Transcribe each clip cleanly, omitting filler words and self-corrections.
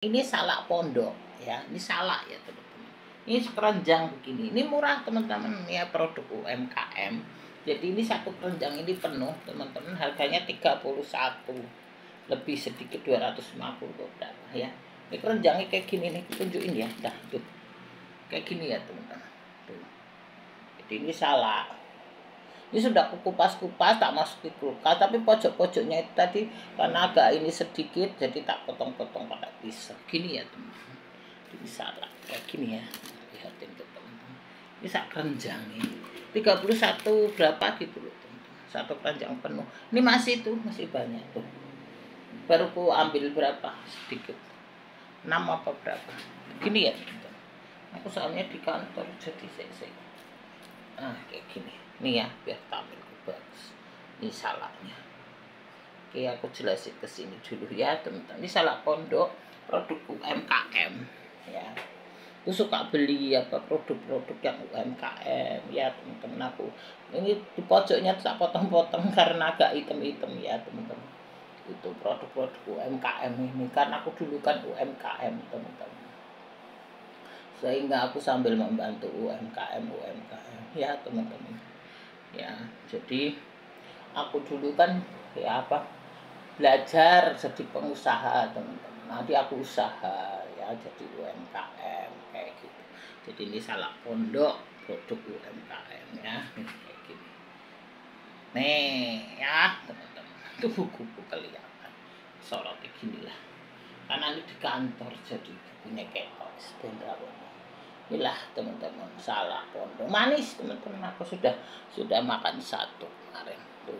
Ini salak pondok ya, ini salak ya teman-teman. Ini keranjang begini, ini murah teman-teman ya, produk UMKM. Jadi ini satu keranjang ini penuh teman-teman, harganya 31, lebih sedikit 250 berapa ya. Ini keranjangnya kayak gini nih, tunjukin ya, dah tuh kayak gini ya teman-teman tuh. Jadi ini salak, ini sudah aku kupas-kupas tak masukin kulkas, tapi pojok-pojoknya itu tadi karena agak ini sedikit jadi tak potong-potong pakai pisau gini ya teman-teman. Ini salak kayak gini ya, lihatin tuh teman-teman, ini sak keranjang nih 31 berapa gitu loh teman-teman, satu keranjang penuh. Ini masih tuh, masih banyak tuh, baru ku ambil berapa sedikit 6 apa berapa gini ya teman-teman. Aku soalnya di kantor jadi sek-sek kayak gini nih ya, biar tampilku bagus. Ini salaknya. Oke, aku jelasin ke sini dulu ya teman-teman. Ini salak pondok, produk UMKM ya. Aku suka beli apa produk-produk yang UMKM ya teman-teman. Aku ini di pojoknya tak potong-potong karena agak hitam-hitam ya teman-teman. Itu produk-produk UMKM ini, karena aku dulu kan UMKM teman-teman, sehingga aku sambil membantu UMKM ya teman-teman ya. Jadi aku dulu kan ya apa, belajar jadi pengusaha teman-teman, nanti aku usaha ya jadi UMKM kayak gitu. Jadi ini salak pondok produk UMKM ya, ini kayak gini nih ya teman-teman. Itu buku-buku kelihatan sorot gini lah, karena ini di kantor jadi bukunya ketok sebentar. Inilah teman-teman salak pondok manis teman-teman. Aku sudah makan satu kemarin tuh,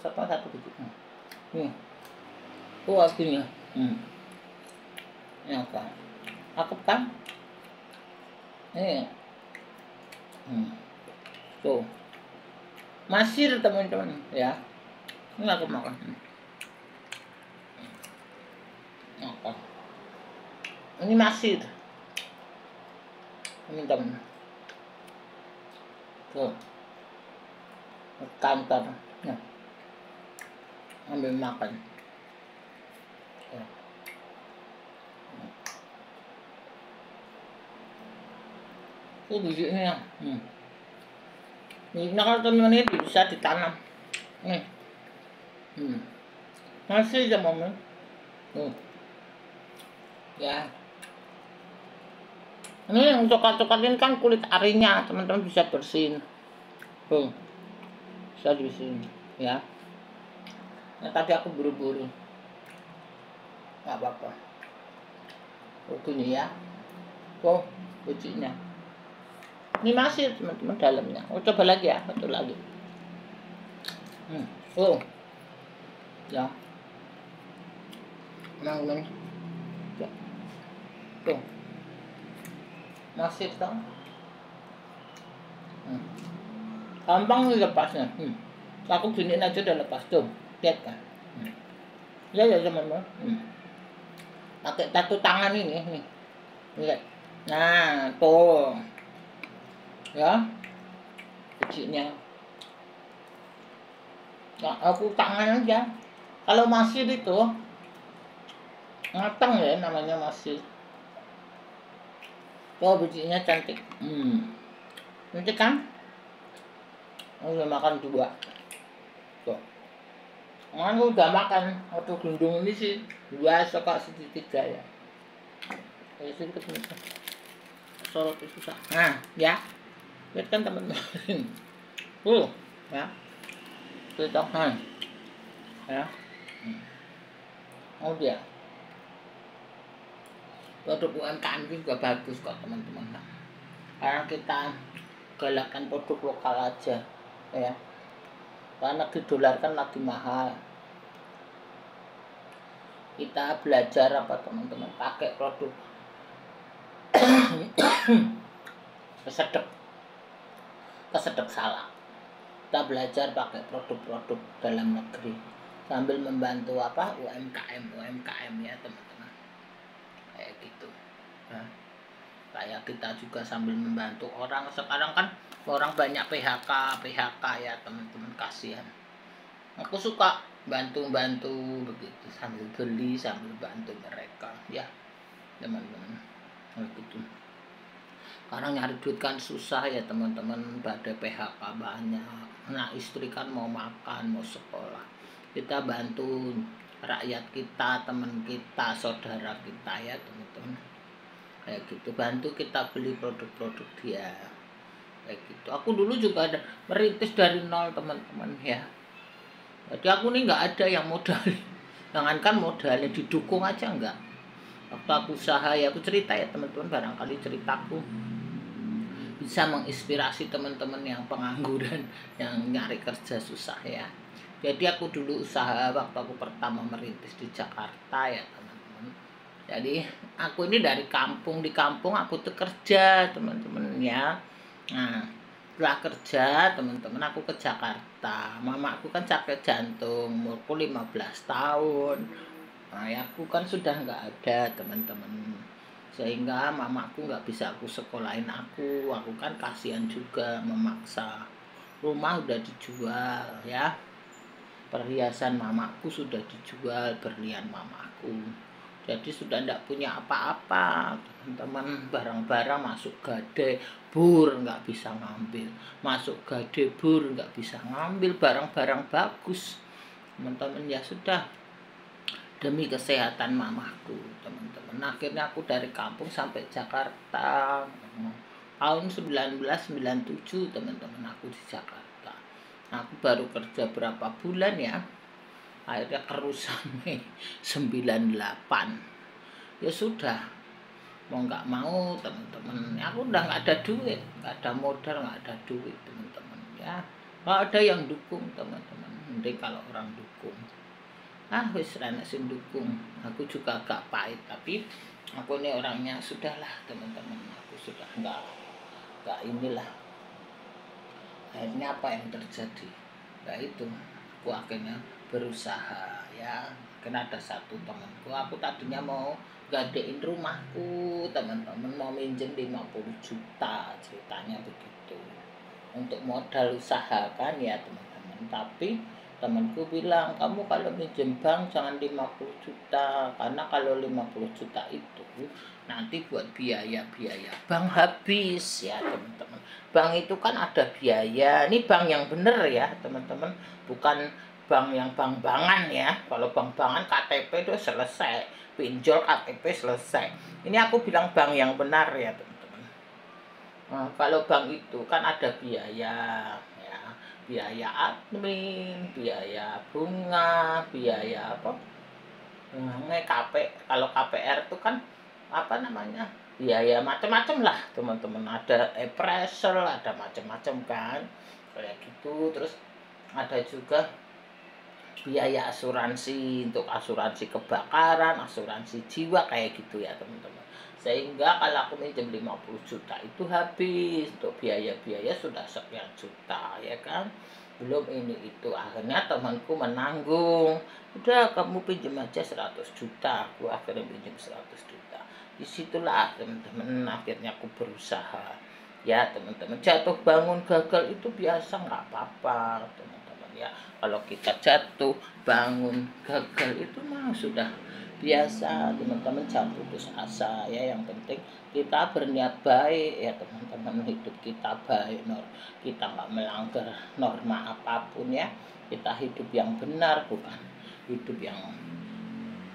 satu biji tuh akhirnya ya kan cakep kan tuh masir teman-teman ya. Ini aku makan ini masir teman-teman tuh, kantor ya, ambil makan ya. Itu bijinya ini kalau teman ini bisa ditanam masih teman-teman ya. Ini yang coklat-coklat ini kan kulit arinya teman-teman, bisa bersihin tuh, bisa dibersihin ya. Nah, tadi aku buru-buru nggak apa-apa. Begini ya, tuh bijinya ini masih teman-teman dalamnya. Coba lagi ya, satu lagi tuh ya, teman-teman tuh masih dong, gampang nih lepasnya. Aku giniin aja udah lepas tuh, lihat kan ya teman-teman. Pakai satu tangan ini nih, lihat. Nah tuh ya bijinya. Nah, aku tangan aja. Kalau masih itu matang ya, namanya masih. Oh bijinya cantik, cantik kan? Udah makan 2 tuh. Aku udah makan waktu gendung ini sih 2, suka sedikit 3 ya. Kayak sini ketemu sorot itu susah. Nah ya, lihat kan teman-teman ya tuh ya. Oh dia produk UMKM juga bagus kok teman-teman, karena kita galakkan produk lokal aja ya, karena di dolar kan lagi mahal. Kita belajar apa teman-teman, pakai produk kesedek salak. Kita belajar pakai produk-produk dalam negeri sambil membantu apa UMKM ya teman-teman, kayak gitu nah. Kayak kita juga sambil membantu orang. Sekarang kan orang banyak PHK ya teman-teman, kasihan. Aku suka bantu begitu, sambil beli sambil bantu mereka ya. teman-teman. Gitu. Karena nyari duit kan susah ya teman-teman, badai PHK banyak. Nah istri kan mau makan, mau sekolah. Kita bantu rakyat kita, teman kita, saudara kita ya teman-teman. Kayak gitu, bantu kita beli produk-produk dia. Kayak gitu. Aku dulu juga ada merintis dari nol teman-teman ya. Jadi aku nih nggak ada yang modal. Jangankan modalnya, didukung aja enggak. Waktu aku usaha ya, aku cerita ya teman-teman, barangkali ceritaku bisa menginspirasi teman-teman yang pengangguran, yang nyari kerja susah ya. Jadi aku dulu usaha waktu aku pertama merintis di Jakarta ya teman-teman. Jadi aku ini dari kampung, di kampung aku tuh kerja teman-teman ya. Nah setelah kerja teman-teman aku ke Jakarta. Mama aku kan sakit jantung, umurku 15 tahun. Nah ya aku kan sudah nggak ada teman-teman, sehingga mamaku nggak bisa aku sekolahin aku kan kasihan juga, memaksa. Rumah udah dijual ya, perhiasan mamaku sudah dijual, berlian mamaku, jadi sudah tidak punya apa-apa teman-teman. Barang-barang masuk gade bur nggak bisa ngambil, masuk gade bur nggak bisa ngambil barang-barang bagus teman-teman. Ya sudah, demi kesehatan mamaku teman-teman, akhirnya aku dari kampung sampai Jakarta tahun 1997 teman-teman. Aku di Jakarta, aku baru kerja berapa bulan ya, akhirnya kerusan 98. Ya sudah, mau nggak mau teman-teman, aku udah nggak ada duit, nggak ada modal, nggak ada duit teman-teman ya. Nggak ada yang dukung teman-teman. Mending kalau orang dukung. Wis anak sing dukung. Aku juga agak pahit, tapi aku ini orangnya sudahlah teman-teman, aku sudah nggak inilah. Akhirnya apa yang terjadi? Nah itu, aku akhirnya berusaha ya. Karena ada satu temanku, aku tadinya mau gadein rumahku teman-teman, mau minjem 50 juta, ceritanya begitu, untuk modal usaha kan ya teman-teman. Tapi temanku bilang, kamu kalau minjem bank jangan 50 juta, karena kalau 50 juta itu nanti buat biaya-biaya bank habis ya teman-teman. Bank itu kan ada biaya, ini bank yang bener ya teman-teman, bukan bank yang bank-bangan ya. Kalau bank-bangan KTP itu selesai, pinjol KTP selesai. Ini aku bilang bank yang benar ya teman-teman. Nah, kalau bank itu kan ada biaya, biaya admin, biaya bunga, biaya apa? Kalau KPR itu kan apa namanya? Biaya macam-macam lah, teman-teman. Ada appraisal, ada macam-macam kan. Kayak gitu. Terus ada juga biaya asuransi, untuk asuransi kebakaran, asuransi jiwa kayak gitu ya, teman-teman. Sehingga kalau aku minjem 50 juta itu habis untuk biaya-biaya sudah sekian juta ya kan. Belum ini itu, akhirnya temanku menanggung. Udah kamu pinjam aja 100 juta, aku akhirnya pinjam 100 juta. Disitulah teman-teman akhirnya aku berusaha. Ya teman-teman, jatuh bangun gagal itu biasa, nggak apa-apa teman-teman ya. Kalau kita jatuh bangun gagal itu mah sudah biasa teman-teman, jangan putus asa ya. Yang penting kita berniat baik ya teman-teman, hidup kita baik, kita nggak melanggar norma apapun ya. Kita hidup yang benar, bukan hidup yang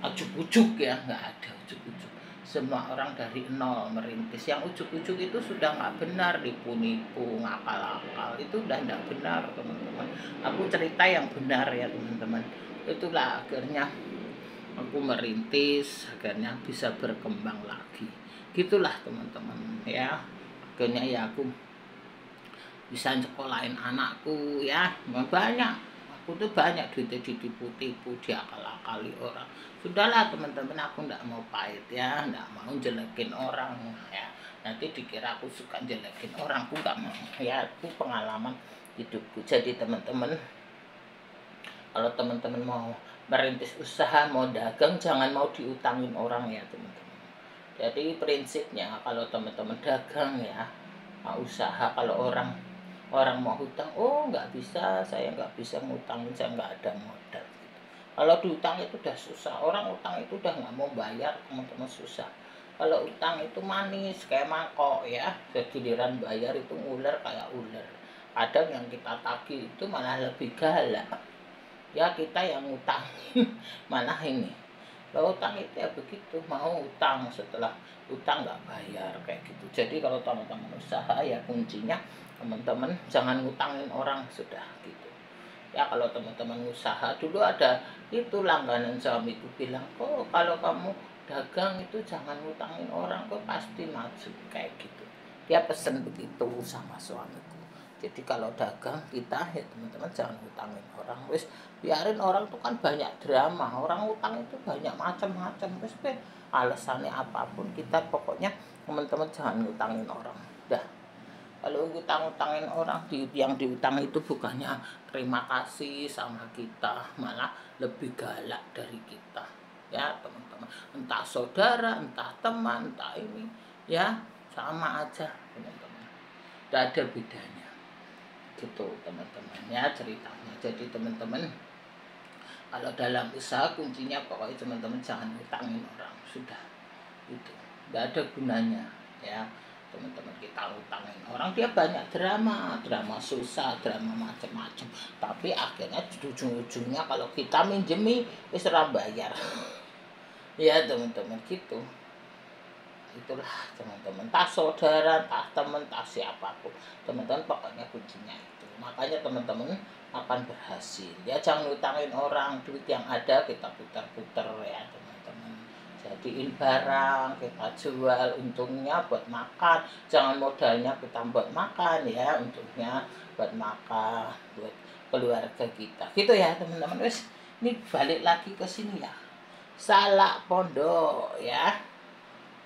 ujuk-ujuk ya, nggak ada ujuk-ujuk. Semua orang dari nol merintis, yang ujuk-ujuk itu sudah nggak benar, nipu-nipu, ngakal-akal, itu udah nggak benar teman-teman. Aku cerita yang benar ya teman-teman. Itulah akhirnya aku merintis, akhirnya bisa berkembang lagi. Gitulah teman-teman ya. Akhirnya ya aku bisa sekolahin anakku ya, banyak. Aku tuh banyak duitnya ditipu-tipu, diakal-akali orang. Sudahlah teman-teman, aku nggak mau pahit ya, nggak mau jelekin orang ya. Nanti dikira aku suka jelekin orang, aku nggak mau ya. Itu pengalaman hidupku. Jadi teman-teman, kalau teman-teman mau merintis usaha, mau dagang, jangan mau diutangin orang ya teman-teman. Jadi prinsipnya kalau teman-teman dagang ya, usaha, kalau orang mau hutang, oh nggak bisa, saya nggak bisa ngutangin, saya nggak ada modal gitu. Kalau diutang itu udah susah, orang utang itu udah nggak mau bayar teman-teman, susah. Kalau utang itu manis kayak mangkok ya, giliran bayar itu nguler kayak ular. Kadang yang kita tagih itu malah lebih galak. Ya kita yang utang malah ini. Kalau utang itu ya begitu, mau utang setelah utang nggak bayar kayak gitu. Jadi kalau teman-teman usaha ya kuncinya teman-teman jangan ngutangin orang sudah gitu. Ya kalau teman-teman usaha dulu ada itu langganan suamiku bilang, "Oh, kalau kamu dagang itu jangan ngutangin orang, kok pasti maju," kayak gitu. Dia pesen begitu sama suamiku. Jadi kalau dagang kita ya teman-teman jangan ngutangin orang. Wis biarin orang tuh kan banyak drama. Orang utang itu banyak macam-macam. Wis alasannya apapun kita pokoknya teman-teman jangan ngutangin orang. Dah. Kalau ngutang-ngutangin orang yang diutang itu bukannya terima kasih sama kita, malah lebih galak dari kita. Ya, teman-teman. Entah saudara, entah teman, entah ini, ya sama aja, teman-teman. Tidak ada bedanya. Gitu, teman-teman. Ya, ceritanya. Jadi, teman-teman, kalau dalam usaha kuncinya pokoknya teman-teman jangan ngutangin orang. Sudah. Itu. Tidak ada gunanya, ya. Teman-teman kita utangin orang dia banyak drama susah, drama macam-macam, tapi akhirnya ujung-ujungnya kalau kita minjemi wis ora bayar. Ya teman-teman gitu. Itulah teman-teman, entah saudara, entah teman, entah siapapun, teman-teman pokoknya kuncinya itu. Makanya teman-teman akan berhasil ya, jangan utangin orang. Duit yang ada kita putar-putar ya teman-teman, jadiin barang kita jual, untungnya buat makan, jangan modalnya kita buat makan ya, untungnya buat makan, buat keluarga kita gitu ya teman-teman. Wes ini balik lagi ke sini ya, Salak Pondok ya.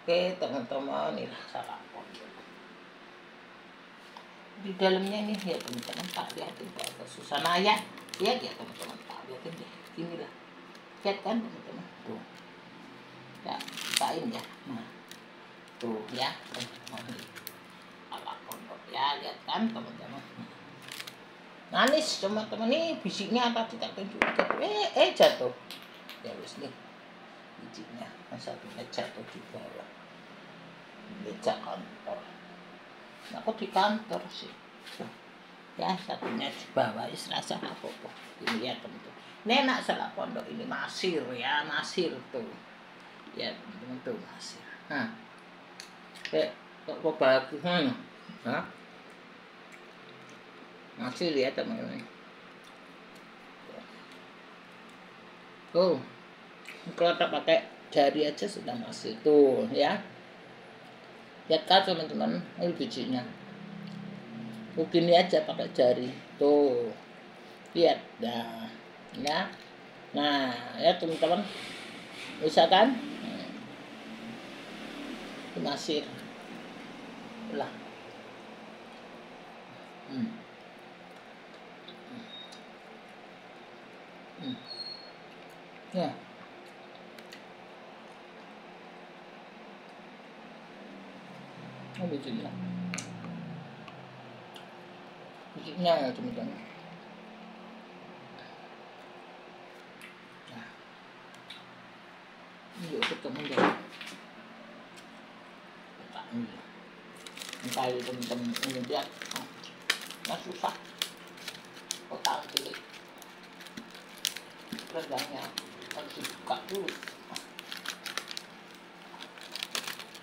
Oke teman-teman, inilah Salak Pondok. Di dalamnya ini ya teman-teman, tak lihatin agak susah. Nah ya, lihat ya teman-teman, tak lihatin deh, inilah. Lihat kan teman-teman, tuh. Ya, bukain ya. Nah, tuh ya teman-teman. Salak Pondok ya, lihat kan teman-teman. Manis teman-teman, nih bisiknya tadi tak tunjukkan. Jatuh. Ya wis nih. Bijinya, satunya jatuh di bawah. Meja kantor. Nah, kok di kantor sih? Ya, satunya di bawah, rasa apa-apa. Ini ya teman-teman. Ini enak Salak Pondok ini, masir ya, masir tuh. Ya teman-teman tuh masir. Nah, kok bagus? Hah? Masir ya teman-teman. Kalau tak pakai jari aja sudah masih tuh ya. Lihat kan teman-teman, ini bijinya. Begini aja pakai jari tuh. Lihat dah. Ya. Nah, ya teman-teman. Bisa kan? Ini masih lah. Ya. Oh, bijinya. Bijinya ya teman-teman. Nah. Ini juga teman-teman. Entah itu teman-teman ini lihat. Nah, susah. Kotak cilik. Rendangnya harus dibuka dulu.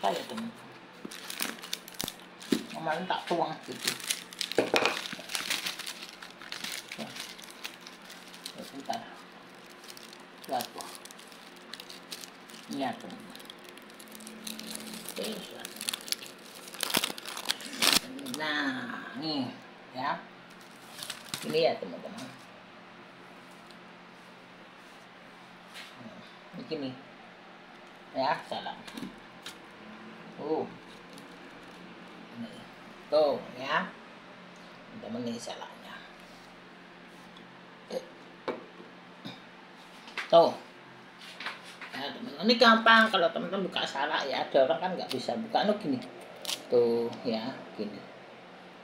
Saya teman-teman. Kemarin tak tuang gitu. Ya, bentar. Lihat tuang. Lihat teman-teman. Nah, nih ya. Ini ya teman-teman. Begini. Ya, salam. Tuh ya. Teman-teman ini salahnya. Tuh. Ya, teman-teman ini gampang kalau teman-teman buka salak ya. Ada orang kan nggak bisa buka gini. Tuh ya, gini.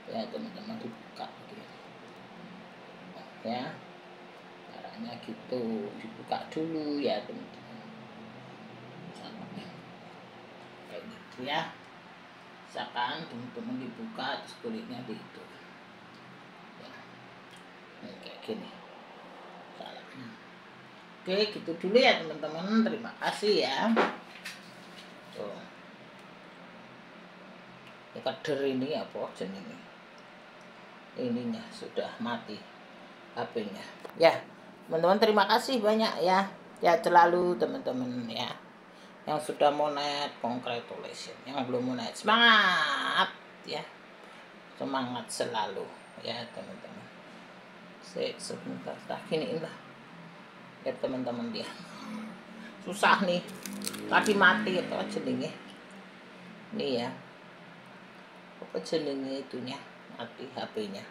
Ya teman-teman dibuka begini. Ya. Caranya gitu, dibuka dulu ya teman-teman. Kayak ya. Misalkan teman-teman dibuka terus kulitnya di itu ya. Nah, kayak gini salahnya. Oke, gitu dulu ya teman-teman, terima kasih ya. Tuh ya, keder ini apa jenenge, ininya sudah mati HP-nya ya teman-teman. Terima kasih banyak ya, ya selalu teman-teman ya. Yang sudah monet congratulations, yang belum monet semangat ya, semangat selalu ya teman-teman. Sebentar tak giniin lah ya teman-teman, dia susah nih tadi mati apa jenenge nih ya, apa jenenge itunya mati HP-nya.